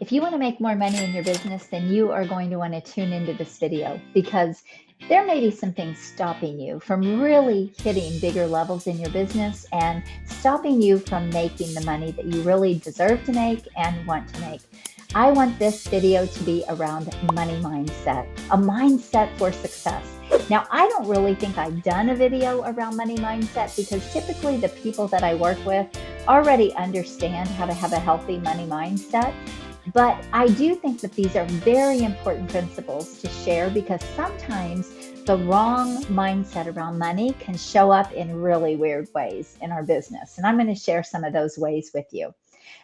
If you want to make more money in your business, then you are going to want to tune into this video because there may be some things stopping you from really hitting bigger levels in your business and stopping you from making the money that you really deserve to make and want to make. I want this video to be around money mindset, a mindset for success. Now, I don't really think I've done a video around money mindset because typically the people that I work with already understand how to have a healthy money mindset. But I do think that these are very important principles to share because sometimes the wrong mindset around money can show up in really weird ways in our business. And I'm going to share some of those ways with you.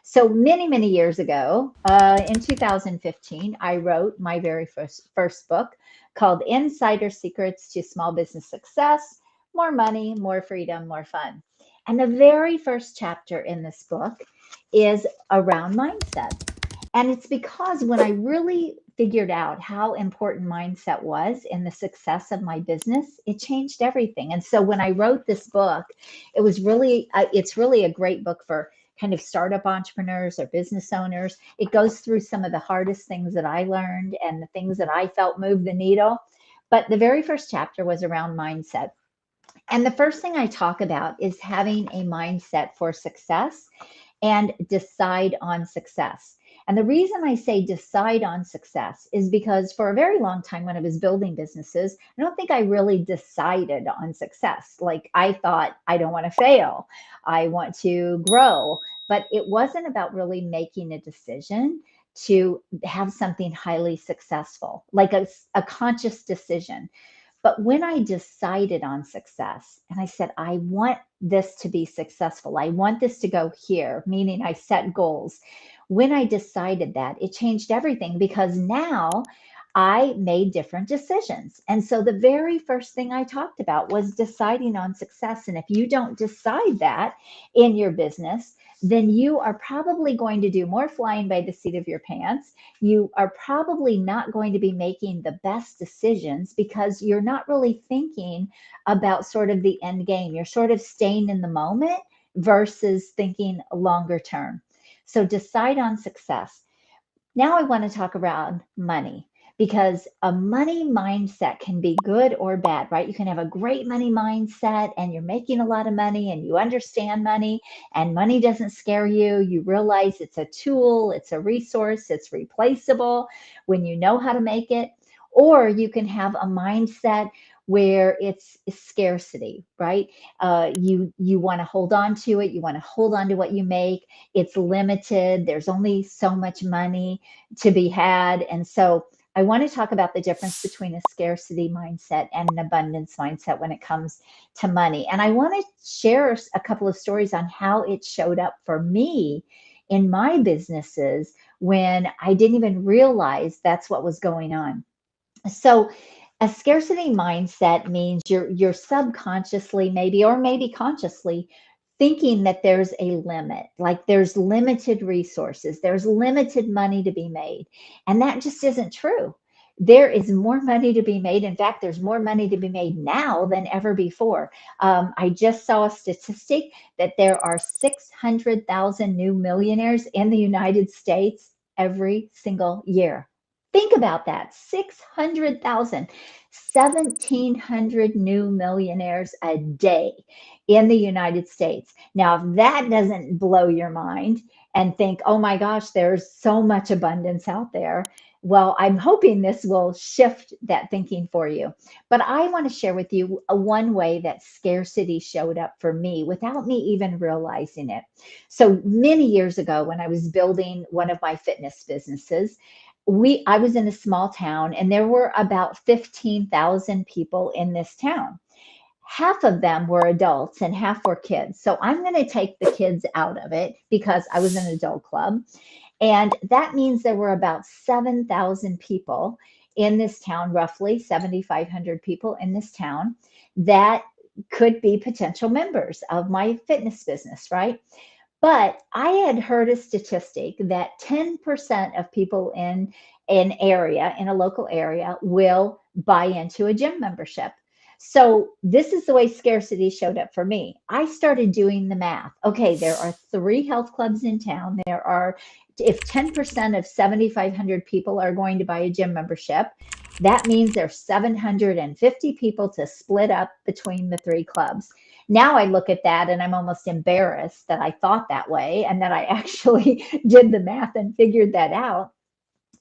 So many years ago, in 2015, I wrote my very first book called Insider Secrets to Small Business Success, More Money, More Freedom, More Fun. And the very first chapter in this book is around mindset. And it's because when I really figured out how important mindset was in the success of my business, it changed everything. And so when I wrote this book, it's really a great book for kind of startup entrepreneurs or business owners. It goes through some of the hardest things that I learned and the things that I felt moved the needle. But the very first chapter was around mindset. And the first thing I talk about is having a mindset for success and decide on success. And the reason I say decide on success is because for a very long time when I was building businesses, I don't think I really decided on success. Like I thought, I don't want to fail. I want to grow. But it wasn't about really making a decision to have something highly successful, like a conscious decision. But when I decided on success and I said, I want this to be successful, I want this to go here, meaning I set goals. When I decided that, it changed everything because now I made different decisions. And so the very first thing I talked about was deciding on success. And if you don't decide that in your business, then you are probably going to do more flying by the seat of your pants. You are probably not going to be making the best decisions because you're not really thinking about sort of the end game. You're sort of staying in the moment versus thinking longer term. So decide on success. Now I want to talk around money because a money mindset can be good or bad, right? You can have a great money mindset and you're making a lot of money and you understand money and money doesn't scare you. You realize it's a tool, it's a resource, it's replaceable when you know how to make it. Or you can have a mindset where it's scarcity, right? You want to hold on to it. You want to hold on to what you make. It's limited. There's only so much money to be had. And so I want to talk about the difference between a scarcity mindset and an abundance mindset when it comes to money. And I want to share a couple of stories on how it showed up for me in my businesses when I didn't even realize that's what was going on. So a scarcity mindset means you're subconsciously maybe or maybe consciously thinking that there's a limit, like there's limited resources, there's limited money to be made. And that just isn't true. There is more money to be made. In fact, there's more money to be made now than ever before. I just saw a statistic that there are 600,000 new millionaires in the United States every single year. Think about that, 600,000, 1,700 new millionaires a day in the United States. Now, if that doesn't blow your mind and think, oh my gosh, there's so much abundance out there, well, I'm hoping this will shift that thinking for you. But I want to share with you one way that scarcity showed up for me without me even realizing it. So many years ago, when I was building one of my fitness businesses, I was in a small town and there were about 15,000 people in this town. Half of them were adults and half were kids. So I'm going to take the kids out of it because I was an adult club. And that means there were about 7,000 people in this town, roughly 7,500 people in this town that could be potential members of my fitness business, right? But I had heard a statistic that 10% of people in a local area will buy into a gym membership. So this is the way scarcity showed up for me. I started doing the math. Okay, there are 3 health clubs in town. If 10% of 7,500 people are going to buy a gym membership, that means there's 750 people to split up between the 3 clubs. Now I look at that and I'm almost embarrassed that I thought that way and that I actually did the math and figured that out.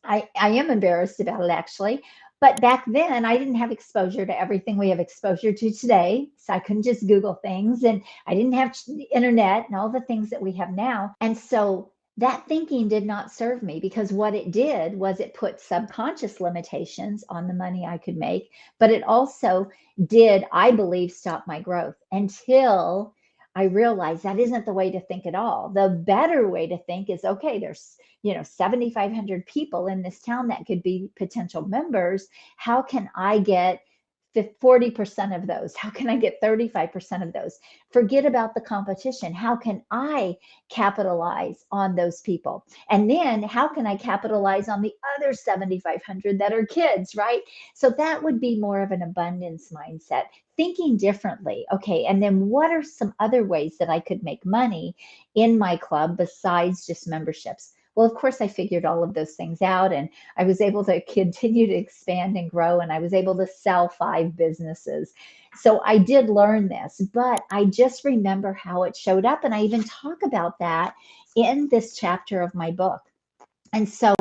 I am embarrassed about it actually. But back then, I didn't have exposure to everything we have exposure to today. So I couldn't just Google things, and I didn't have the internet and all the things that we have now. And so that thinking did not serve me, because what it did was it put subconscious limitations on the money I could make, but it also did, I believe, stop my growth until I realized that isn't the way to think at all. The better way to think is, okay, there's 7,500 people in this town that could be potential members. How can I get 40% of those? How can I get 35% of those? Forget about the competition. How can I capitalize on those people? And then how can I capitalize on the other 7,500 that are kids, right? So that would be more of an abundance mindset, thinking differently. Okay, and then what are some other ways that I could make money in my club besides just memberships? Well, of course, I figured all of those things out, and I was able to continue to expand and grow, and I was able to sell 5 businesses. So I did learn this, but I just remember how it showed up. And I even talk about that in this chapter of my book. And so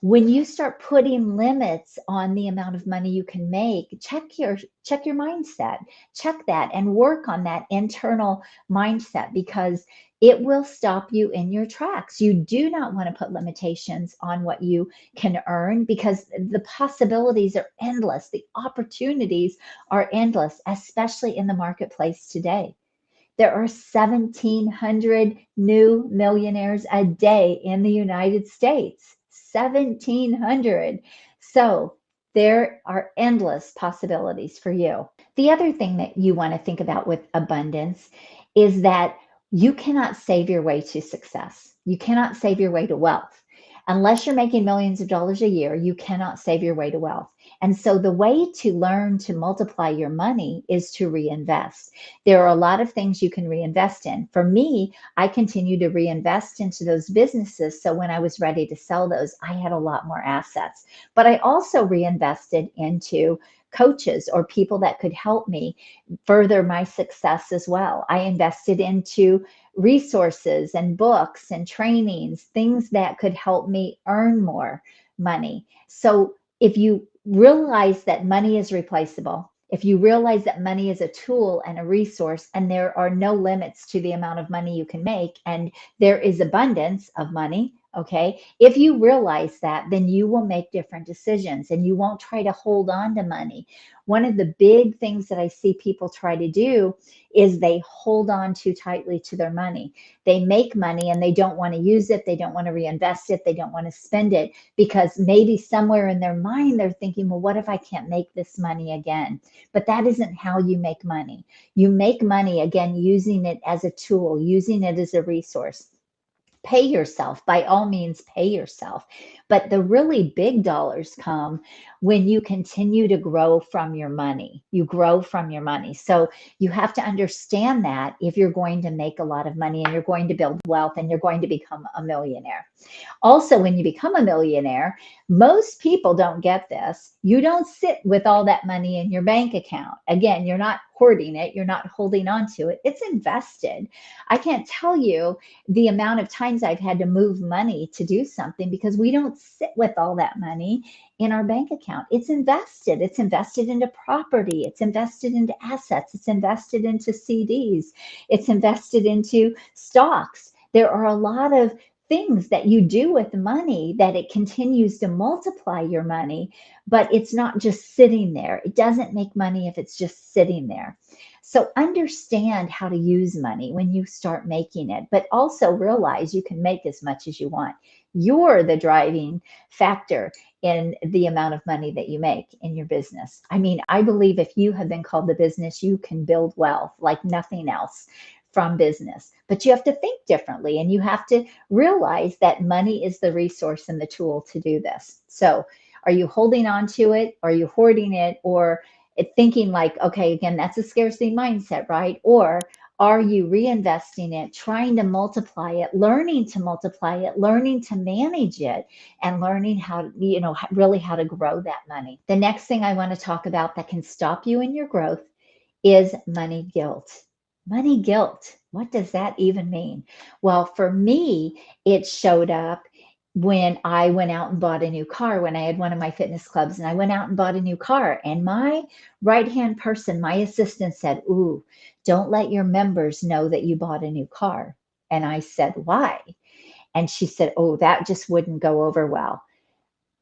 when you start putting limits on the amount of money you can make, check your mindset, check that and work on that internal mindset, because it will stop you in your tracks. You do not want to put limitations on what you can earn, because the possibilities are endless. The opportunities are endless, especially in the marketplace today. There are 1,700 new millionaires a day in the United States. 1,700. So there are endless possibilities for you. The other thing that you want to think about with abundance is that you cannot save your way to success. You cannot save your way to wealth. Unless you're making millions of dollars a year, you cannot save your way to wealth. And so the way to learn to multiply your money is to reinvest. There are a lot of things you can reinvest in. For me, I continue to reinvest into those businesses. So when I was ready to sell those, I had a lot more assets. But I also reinvested into coaches or people that could help me further my success as well. I invested into resources and books and trainings, things that could help me earn more money. So if you realize that money is replaceable, if you realize that money is a tool and a resource, and there are no limits to the amount of money you can make, and there is abundance of money, okay, if you realize that, then you will make different decisions and you won't try to hold on to money. One of the big things that I see people try to do is they hold on too tightly to their money. They make money and they don't want to use it. They don't want to reinvest it. They don't want to spend it, because maybe somewhere in their mind they're thinking, well, what if I can't make this money again? But that isn't how you make money. You make money, again, using it as a tool, using it as a resource. Pay yourself, by all means, pay yourself. But the really big dollars come when you continue to grow from your money. You grow from your money. So you have to understand that if you're going to make a lot of money and you're going to build wealth and you're going to become a millionaire. Also, when you become a millionaire, most people don't get this. You don't sit with all that money in your bank account. Again, you're not hoarding it, you're not holding on to it. It's invested. I can't tell you the amount of times I've had to move money to do something, because we don't sit with all that money in our bank account. It's invested. It's invested into property. It's invested into assets. It's invested into CDs. It's invested into stocks. There are a lot of things that you do with money that it continues to multiply your money, but it's not just sitting there. It doesn't make money if it's just sitting there. So understand how to use money when you start making it, but also realize you can make as much as you want. You're the driving factor in the amount of money that you make in your business. I mean, I believe if you have been called to business, you can build wealth like nothing else from business. But you have to think differently, and you have to realize that money is the resource and the tool to do this. So are you holding on to it? Are you hoarding it? Or thinking like, okay, again, that's a scarcity mindset, right? Or are you reinvesting it, trying to multiply it, learning to multiply it, learning to manage it, and learning how to, really how to grow that money? The next thing I want to talk about that can stop you in your growth is money guilt. Money guilt. What does that even mean? Well, for me, it showed up when I went out and bought a new car, when I had one of my fitness clubs and I went out and bought a new car. And my right hand person, my assistant said, "Ooh, don't let your members know that you bought a new car." And I said, "Why?" And she said, "Oh, that just wouldn't go over well."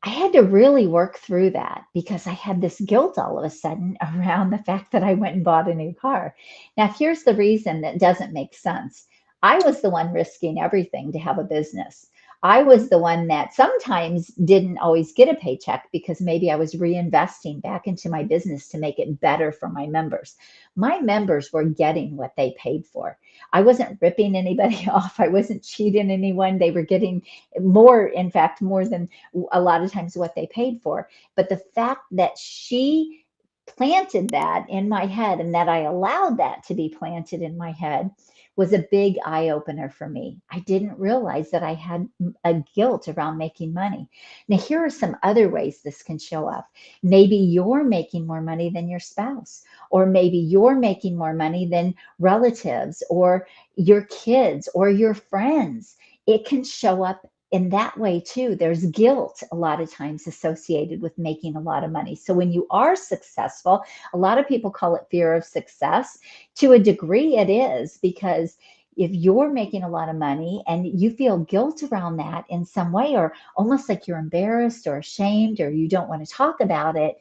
I had to really work through that because I had this guilt all of a sudden around the fact that I went and bought a new car. Now, here's the reason that doesn't make sense. I was the one risking everything to have a business. I was the one that sometimes didn't always get a paycheck because maybe I was reinvesting back into my business to make it better for my members. My members were getting what they paid for. I wasn't ripping anybody off. I wasn't cheating anyone. They were getting more, in fact, more than a lot of times what they paid for. But the fact that she planted that in my head and that I allowed that to be planted in my head was a big eye opener for me. I didn't realize that I had a guilt around making money. Now, here are some other ways this can show up. Maybe you're making more money than your spouse, or maybe you're making more money than relatives, or your kids, or your friends. It can show up in that way too. There's guilt a lot of times associated with making a lot of money. So when you are successful, a lot of people call it fear of success. To a degree, it is, because if you're making a lot of money and you feel guilt around that in some way, or almost like you're embarrassed or ashamed or you don't want to talk about it,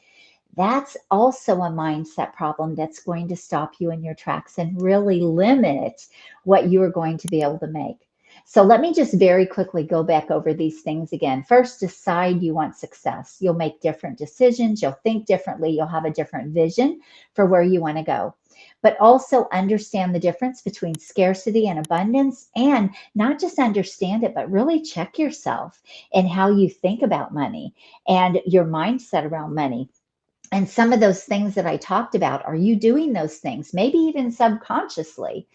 that's also a mindset problem that's going to stop you in your tracks and really limit what you are going to be able to make. So let me just very quickly go back over these things again. First, decide you want success. You'll make different decisions. You'll think differently. You'll have a different vision for where you want to go. But also understand the difference between scarcity and abundance, and not just understand it, but really check yourself and how you think about money and your mindset around money. And some of those things that I talked about, are you doing those things? Maybe even subconsciously,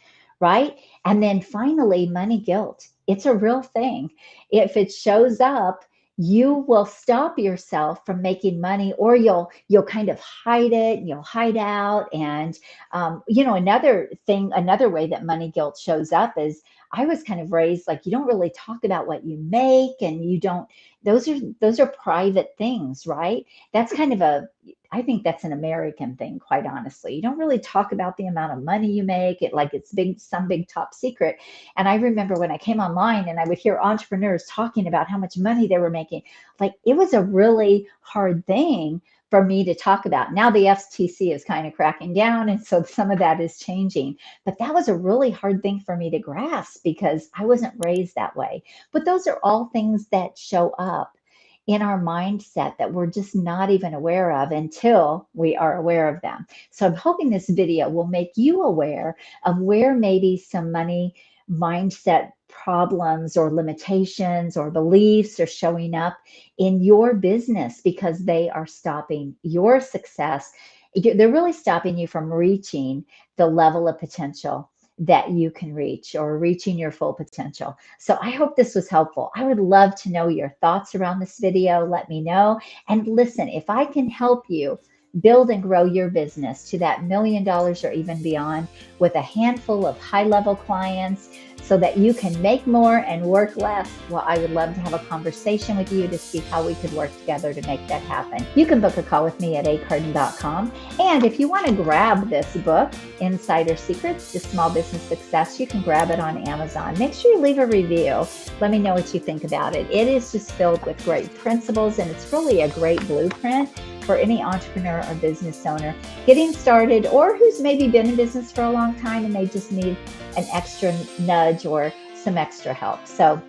right? And then finally, money guilt. It's a real thing. If it shows up, you will stop yourself from making money, or you'll kind of hide it, and you'll hide out. And another thing, another way that money guilt shows up is, I was kind of raised like, you don't really talk about what you make, and you don't. Those are private things, right? That's kind of a, I think that's an American thing, quite honestly. You don't really talk about the amount of money you make, it like it's big, some big top secret. And I remember when I came online and I would hear entrepreneurs talking about how much money they were making, like it was a really hard thing for me to talk about. Now the FTC is kind of cracking down, and so some of that is changing. But that was a really hard thing for me to grasp because I wasn't raised that way. But those are all things that show up in our mindset that we're just not even aware of until we are aware of them. So I'm hoping this video will make you aware of where maybe some money mindset problems or limitations or beliefs are showing up in your business, because they are stopping your success. They're really stopping you from reaching the level of potential that you can reach, or reaching your full potential. So I hope this was helpful. I would love to know your thoughts around this video. Let me know. And listen, if I can help you build and grow your business to that $1,000,000 or even beyond with a handful of high-level clients so that you can make more and work less, well, I would love to have a conversation with you to see how we could work together to make that happen. You can book a call with me at acarden.com. And if you want to grab this book, Insider Secrets to Small Business Success, you can grab it on Amazon. Make sure you leave a review. Let me know what you think about it. It is just filled with great principles, and it's really a great blueprint for any entrepreneur or business owner getting started, or who's maybe been in business for a long time and they just need an extra nudge or some extra help. So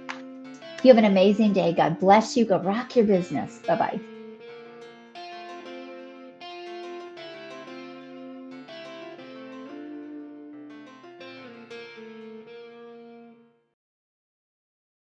you have an amazing day. God bless you. Go rock your business. Bye-bye.